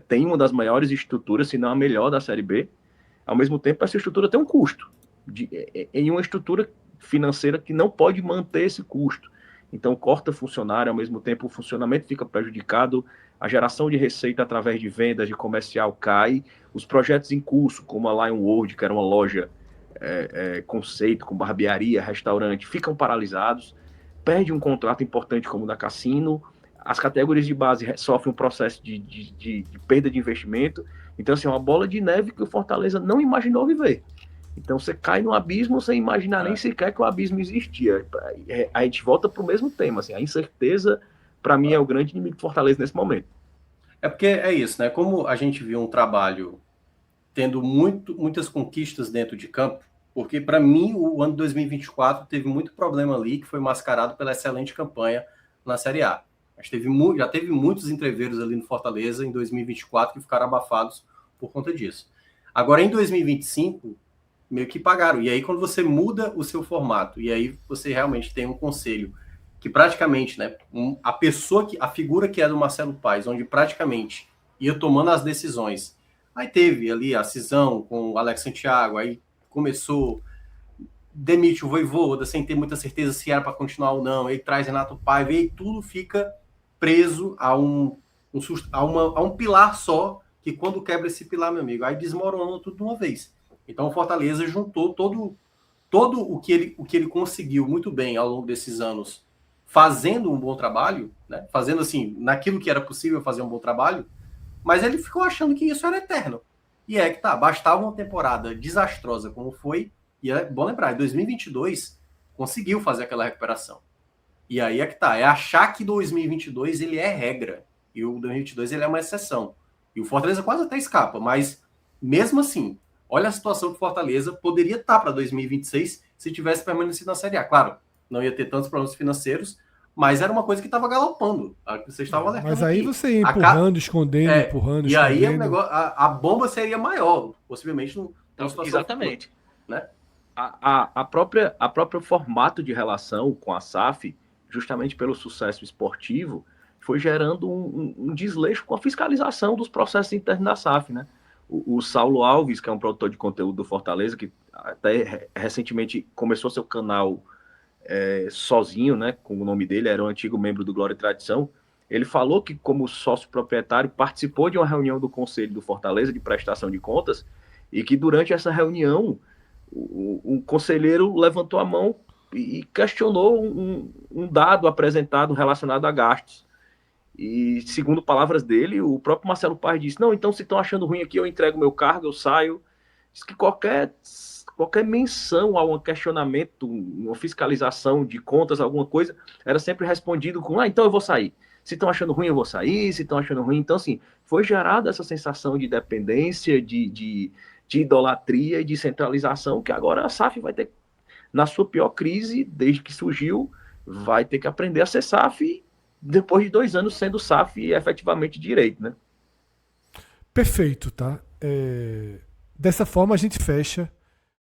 tem uma das maiores estruturas, se não a melhor da Série B. Ao mesmo tempo, essa estrutura tem um custo. Em uma estrutura financeira que não pode manter esse custo. Então, corta funcionário, ao mesmo tempo o funcionamento fica prejudicado, a geração de receita através de vendas, de comercial cai, os projetos em curso, como a Lion World, que era uma loja conceito, com barbearia, restaurante, ficam paralisados, perde um contrato importante como o da Cassino, as categorias de base sofrem um processo de perda de investimento. Então, assim, é uma bola de neve que o Fortaleza não imaginou viver. Então, você cai no abismo sem imaginar nem sequer que o abismo existia. A gente volta para o mesmo tema. Assim, a incerteza, para mim, é o grande inimigo do Fortaleza nesse momento. É porque é isso, né? Como a gente viu um trabalho tendo muitas conquistas dentro de campo, porque para mim o ano 2024 teve muito problema ali, que foi mascarado pela excelente campanha na Série A. Mas já teve muitos entreveros ali no Fortaleza em 2024 que ficaram abafados por conta disso. Agora, em 2025, meio que pagaram. E aí, quando você muda o seu formato, e aí você realmente tem um conselho que praticamente, né, a figura que é do Marcelo Paes, onde praticamente ia tomando as decisões. Aí teve ali a cisão com o Alex Santiago, aí começou, demite o Vojvoda sem ter muita certeza se era para continuar ou não, aí traz Renato Paiva, e aí tudo fica preso a um pilar só, que quando quebra esse pilar, meu amigo, aí desmorona tudo de uma vez. Então o Fortaleza juntou todo o que ele conseguiu muito bem ao longo desses anos, fazendo um bom trabalho, né? Fazendo assim, naquilo que era possível fazer um bom trabalho, mas ele ficou achando que isso era eterno. E é que tá, bastava uma temporada desastrosa como foi, e é bom lembrar, em 2022 conseguiu fazer aquela recuperação. E aí é que tá, é achar que 2022 ele é regra, e o 2022 ele é uma exceção. E o Fortaleza quase até escapa, mas mesmo assim, olha a situação que o Fortaleza poderia estar para 2026 se tivesse permanecido na Série A. Claro, não ia ter tantos problemas financeiros, mas era uma coisa que estava galopando. Vocês estavam Mas alertando aí aqui. você ia empurrando, escondendo, empurrando, E aí o escondendo. negócio, a bomba seria maior, possivelmente numa situação Exatamente. futura, né? A própria formato de relação com a SAF, justamente pelo sucesso esportivo, foi gerando um desleixo com a fiscalização dos processos internos da SAF, né? O Saulo Alves, que é um produtor de conteúdo do Fortaleza, que até recentemente começou seu canal sozinho, né, com o nome dele, era um antigo membro do Glória e Tradição, ele falou que, como sócio proprietário, participou de uma reunião do Conselho do Fortaleza de prestação de contas e que, durante essa reunião, o conselheiro levantou a mão e questionou um dado apresentado relacionado a gastos. E, segundo palavras dele, o próprio Marcelo Paes disse: não, então se estão achando ruim aqui, eu entrego meu cargo, eu saio. Diz que qualquer menção a um questionamento, uma fiscalização de contas, alguma coisa, era sempre respondido com: então eu vou sair. Se estão achando ruim, eu vou sair. Se estão achando ruim. Então, assim, foi gerada essa sensação de dependência, de idolatria e de centralização que agora a SAF vai ter, na sua pior crise, desde que surgiu, vai ter que aprender a ser SAF depois de 2 anos sendo SAF efetivamente direito, né? Perfeito, tá? Dessa forma a gente fecha